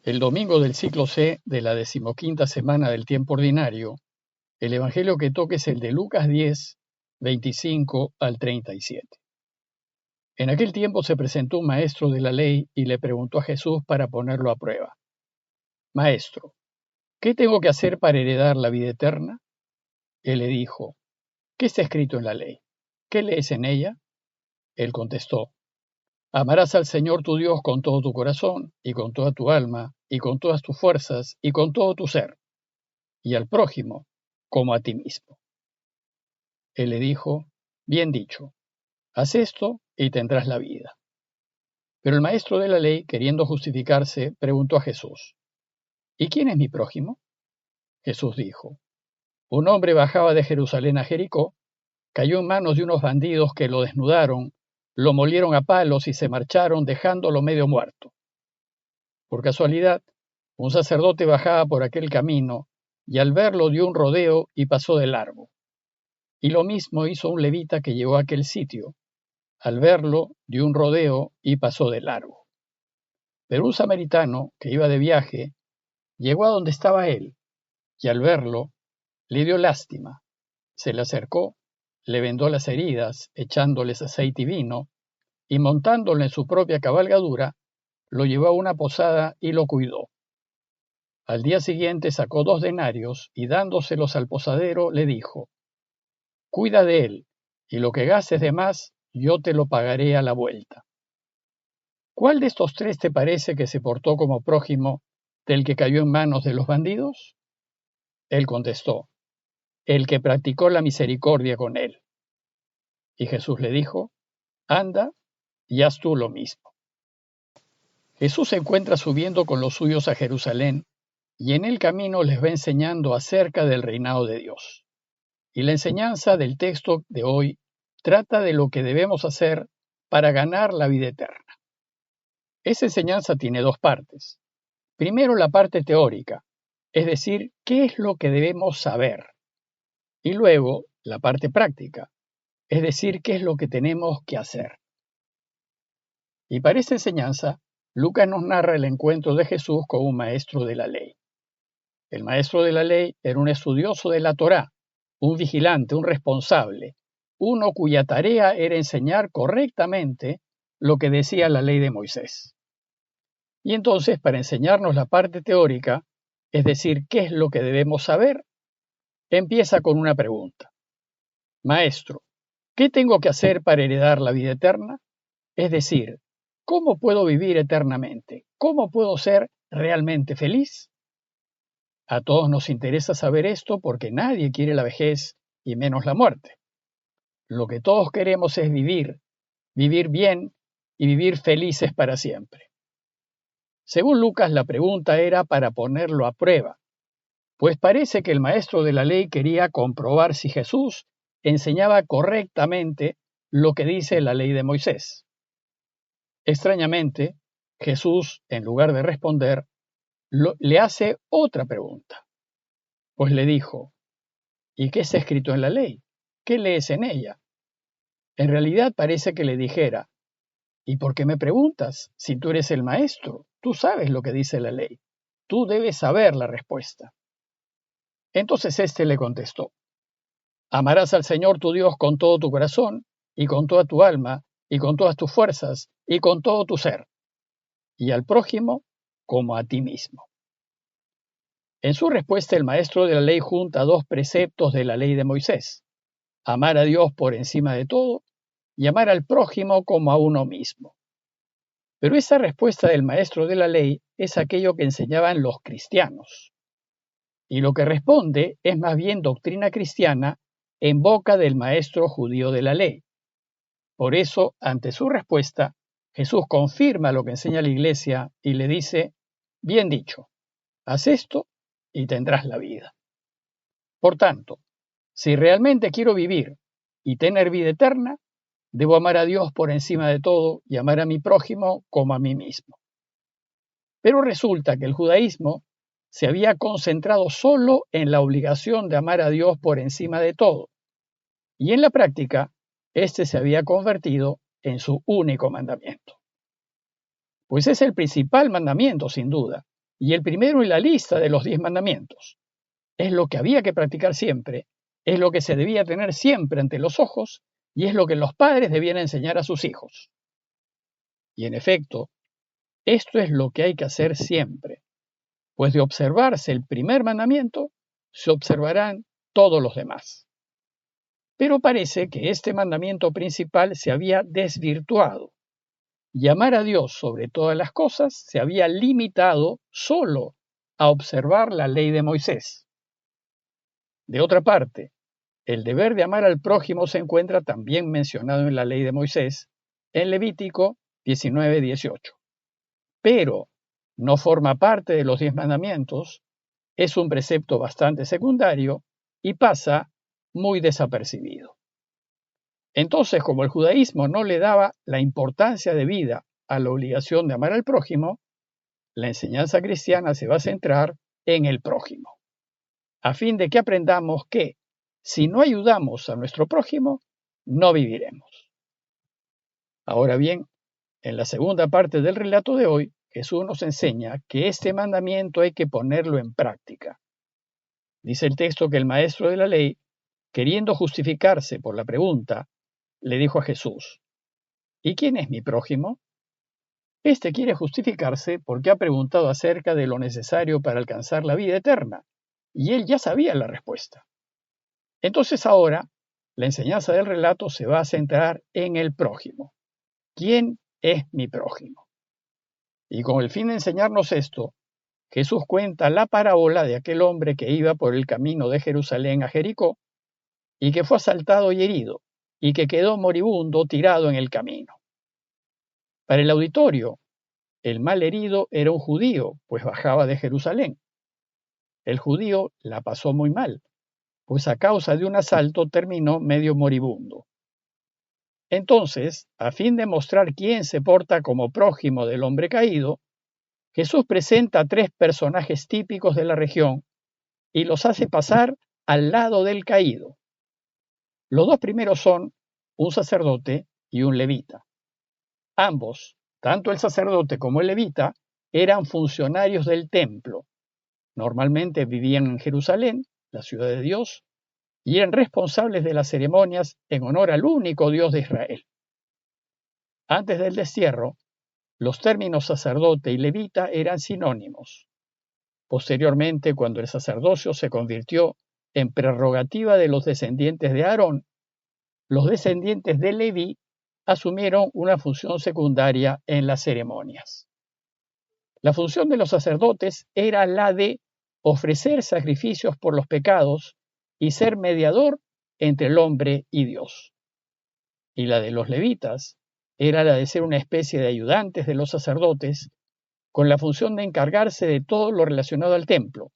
El domingo del ciclo C de la 15ª semana del tiempo ordinario, el evangelio que toca es el de Lucas 10, 25 al 37. En aquel tiempo se presentó un maestro de la ley y le preguntó a Jesús para ponerlo a prueba: Maestro, ¿qué tengo que hacer para heredar la vida eterna? Él le dijo: ¿Qué está escrito en la ley? ¿Qué lees en ella? Él contestó: Amarás al Señor tu Dios con todo tu corazón, y con toda tu alma, y con todas tus fuerzas, y con todo tu ser, y al prójimo como a ti mismo. Él le dijo: Bien dicho, haz esto y tendrás la vida. Pero el maestro de la ley, queriendo justificarse, preguntó a Jesús: ¿Y quién es mi prójimo? Jesús dijo: Un hombre bajaba de Jerusalén a Jericó, cayó en manos de unos bandidos que lo desnudaron, lo molieron a palos y se marcharon dejándolo medio muerto. Por casualidad, un sacerdote bajaba por aquel camino y al verlo dio un rodeo y pasó de largo. Y lo mismo hizo un levita que llegó a aquel sitio. Al verlo dio un rodeo y pasó de largo. Pero un samaritano que iba de viaje llegó a donde estaba él y al verlo le dio lástima. Se le acercó, le vendó las heridas, echándoles aceite y vino, y montándolo en su propia cabalgadura, lo llevó a una posada y lo cuidó. Al día siguiente sacó 2 denarios y dándoselos al posadero le dijo: Cuida de él, y lo que gastes de más yo te lo pagaré a la vuelta. ¿Cuál de estos 3 te parece que se portó como prójimo del que cayó en manos de los bandidos? Él contestó: el que practicó la misericordia con él. Y Jesús le dijo: Anda y haz tú lo mismo. Jesús se encuentra subiendo con los suyos a Jerusalén y en el camino les va enseñando acerca del reinado de Dios. Y la enseñanza del texto de hoy trata de lo que debemos hacer para ganar la vida eterna. Esa enseñanza tiene 2 partes. Primero, la parte teórica, es decir, qué es lo que debemos saber. Y luego, la parte práctica, es decir, qué es lo que tenemos que hacer. Y para esta enseñanza, Lucas nos narra el encuentro de Jesús con un maestro de la ley. El maestro de la ley era un estudioso de la Torá, un vigilante, un responsable, uno cuya tarea era enseñar correctamente lo que decía la ley de Moisés. Y entonces, para enseñarnos la parte teórica, es decir, qué es lo que debemos saber, empieza con una pregunta. Maestro, ¿qué tengo que hacer para heredar la vida eterna? Es decir, ¿cómo puedo vivir eternamente? ¿Cómo puedo ser realmente feliz? A todos nos interesa saber esto porque nadie quiere la vejez y menos la muerte. Lo que todos queremos es vivir bien y vivir felices para siempre. Según Lucas, la pregunta era para ponerlo a prueba, pues parece que el maestro de la ley quería comprobar si Jesús enseñaba correctamente lo que dice la ley de Moisés. Extrañamente, Jesús, en lugar de responder, le hace otra pregunta, pues le dijo: ¿Y qué está escrito en la ley? ¿Qué lees en ella? En realidad parece que le dijera: ¿y por qué me preguntas? Si tú eres el maestro, tú sabes lo que dice la ley, tú debes saber la respuesta. Entonces éste le contestó: Amarás al Señor tu Dios con todo tu corazón, y con toda tu alma, y con todas tus fuerzas, y con todo tu ser, y al prójimo como a ti mismo. En su respuesta, el maestro de la ley junta 2 preceptos de la ley de Moisés: amar a Dios por encima de todo y amar al prójimo como a uno mismo. Pero esa respuesta del maestro de la ley es aquello que enseñaban los cristianos. Y lo que responde es más bien doctrina cristiana en boca del maestro judío de la ley. Por eso, ante su respuesta, Jesús confirma lo que enseña la Iglesia y le dice: bien dicho, haz esto y tendrás la vida. Por tanto, si realmente quiero vivir y tener vida eterna, debo amar a Dios por encima de todo y amar a mi prójimo como a mí mismo. Pero resulta que el judaísmo se había concentrado solo en la obligación de amar a Dios por encima de todo, y en la práctica, este se había convertido en su único mandamiento. Pues es el principal mandamiento, sin duda, y el primero en la lista de los 10 mandamientos. Es lo que había que practicar siempre, es lo que se debía tener siempre ante los ojos y es lo que los padres debían enseñar a sus hijos. Y en efecto, esto es lo que hay que hacer siempre, pues de observarse el primer mandamiento, se observarán todos los demás. Pero parece que este mandamiento principal se había desvirtuado. Y amar a Dios sobre todas las cosas se había limitado solo a observar la ley de Moisés. De otra parte, el deber de amar al prójimo se encuentra también mencionado en la ley de Moisés, en Levítico 19:18. Pero no forma parte de los 10 mandamientos, es un precepto bastante secundario y pasa muy desapercibido. Entonces, como el judaísmo no le daba la importancia debida a la obligación de amar al prójimo, la enseñanza cristiana se va a centrar en el prójimo, a fin de que aprendamos que, si no ayudamos a nuestro prójimo, no viviremos. Ahora bien, en la segunda parte del relato de hoy, Jesús nos enseña que este mandamiento hay que ponerlo en práctica. Dice el texto que el maestro de la ley, queriendo justificarse por la pregunta, le dijo a Jesús: ¿y quién es mi prójimo? Este quiere justificarse porque ha preguntado acerca de lo necesario para alcanzar la vida eterna, y él ya sabía la respuesta. Entonces ahora, la enseñanza del relato se va a centrar en el prójimo. ¿Quién es mi prójimo? Y con el fin de enseñarnos esto, Jesús cuenta la parábola de aquel hombre que iba por el camino de Jerusalén a Jericó, y que fue asaltado y herido, y que quedó moribundo tirado en el camino. Para el auditorio, el mal herido era un judío, pues bajaba de Jerusalén. El judío la pasó muy mal, pues a causa de un asalto terminó medio moribundo. Entonces, a fin de mostrar quién se porta como prójimo del hombre caído, Jesús presenta a 3 personajes típicos de la región y los hace pasar al lado del caído. Los 2 primeros son un sacerdote y un levita. Ambos, tanto el sacerdote como el levita, eran funcionarios del templo. Normalmente vivían en Jerusalén, la ciudad de Dios, y eran responsables de las ceremonias en honor al único Dios de Israel. Antes del destierro, los términos sacerdote y levita eran sinónimos. Posteriormente, cuando el sacerdocio se convirtió en prerrogativa de los descendientes de Aarón, los descendientes de Leví asumieron una función secundaria en las ceremonias. La función de los sacerdotes era la de ofrecer sacrificios por los pecados y ser mediador entre el hombre y Dios. Y la de los levitas era la de ser una especie de ayudantes de los sacerdotes con la función de encargarse de todo lo relacionado al templo.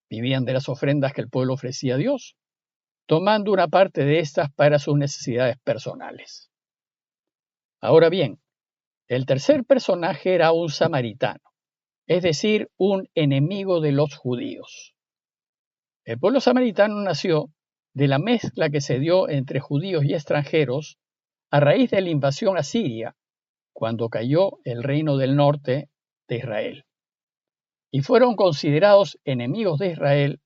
Vivían de las ofrendas que el pueblo ofrecía a Dios, tomando una parte de estas para sus necesidades personales. Ahora bien, el tercer personaje era un samaritano, es decir, un enemigo de los judíos. El pueblo samaritano nació de la mezcla que se dio entre judíos y extranjeros a raíz de la invasión asiria, cuando cayó el reino del norte de Israel. Y fueron considerados enemigos de Israel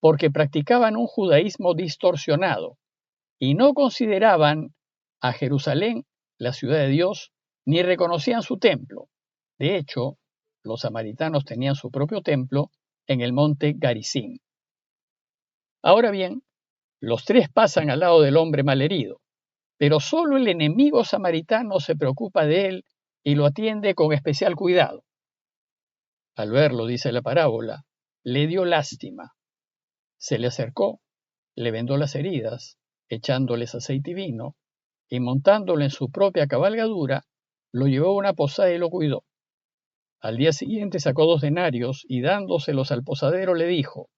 porque practicaban un judaísmo distorsionado y no consideraban a Jerusalén, la ciudad de Dios, ni reconocían su templo. De hecho, los samaritanos tenían su propio templo en el monte Garizim. Ahora bien, los 3 pasan al lado del hombre malherido, pero solo el enemigo samaritano se preocupa de él y lo atiende con especial cuidado. Al verlo, dice la parábola, le dio lástima. Se le acercó, le vendó las heridas, echándoles aceite y vino, y montándolo en su propia cabalgadura, lo llevó a una posada y lo cuidó. Al día siguiente sacó 2 denarios y dándoselos al posadero le dijo: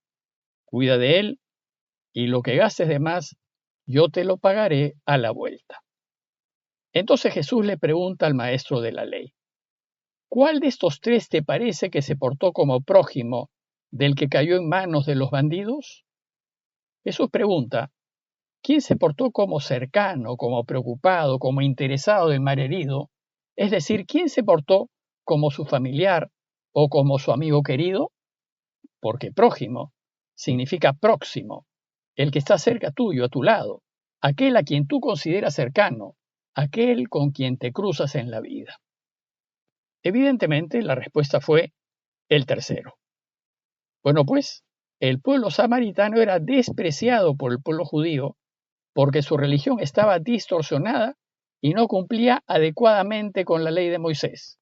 cuida de él, y lo que gastes de más, yo te lo pagaré a la vuelta. Entonces Jesús le pregunta al maestro de la ley: ¿cuál de estos 3 te parece que se portó como prójimo del que cayó en manos de los bandidos? Jesús pregunta: ¿quién se portó como cercano, como preocupado, como interesado del malherido? Es decir, ¿quién se portó como su familiar o como su amigo querido, porque prójimo significa próximo, el que está cerca tuyo, a tu lado, aquel a quien tú consideras cercano, aquel con quien te cruzas en la vida. Evidentemente, la respuesta fue el tercero. Bueno, pues, el pueblo samaritano era despreciado por el pueblo judío porque su religión estaba distorsionada y no cumplía adecuadamente con la ley de Moisés.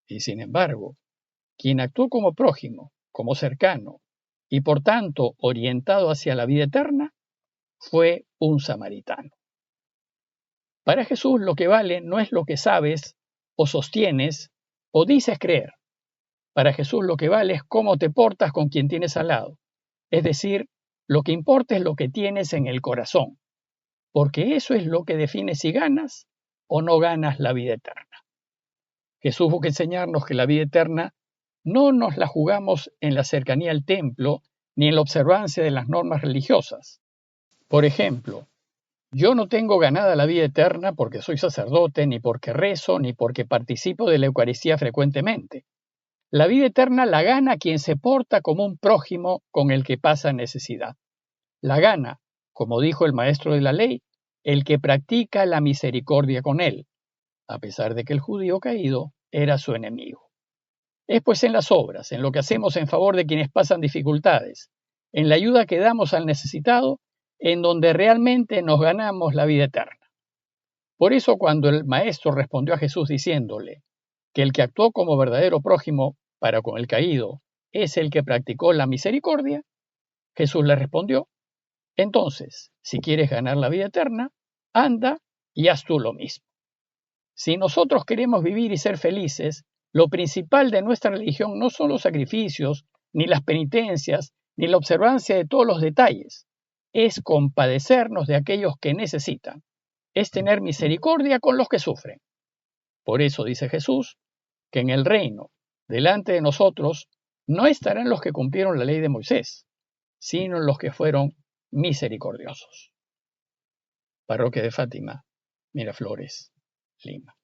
Y sin embargo, quien actuó como prójimo, como cercano, y por tanto orientado hacia la vida eterna, fue un samaritano. Para Jesús lo que vale no es lo que sabes, o sostienes, o dices creer. Para Jesús lo que vale es cómo te portas con quien tienes al lado. Es decir, lo que importa es lo que tienes en el corazón, porque eso es lo que define si ganas o no ganas la vida eterna. Jesús busca enseñarnos que la vida eterna no nos la jugamos en la cercanía al templo ni en la observancia de las normas religiosas. Por ejemplo, yo no tengo ganada la vida eterna porque soy sacerdote, ni porque rezo, ni porque participo de la Eucaristía frecuentemente. La vida eterna la gana quien se porta como un prójimo con el que pasa necesidad. La gana, como dijo el maestro de la ley, el que practica la misericordia con él, a pesar de que el judío caído era su enemigo. Es pues en las obras, en lo que hacemos en favor de quienes pasan dificultades, en la ayuda que damos al necesitado, en donde realmente nos ganamos la vida eterna. Por eso cuando el maestro respondió a Jesús diciéndole que el que actuó como verdadero prójimo para con el caído es el que practicó la misericordia, Jesús le respondió: entonces, si quieres ganar la vida eterna, anda y haz tú lo mismo. Si nosotros queremos vivir y ser felices, lo principal de nuestra religión no son los sacrificios, ni las penitencias, ni la observancia de todos los detalles. Es compadecernos de aquellos que necesitan. Es tener misericordia con los que sufren. Por eso dice Jesús que en el reino, delante de nosotros, no estarán los que cumplieron la ley de Moisés, sino los que fueron misericordiosos. Parroquia de Fátima, Miraflores, Lima.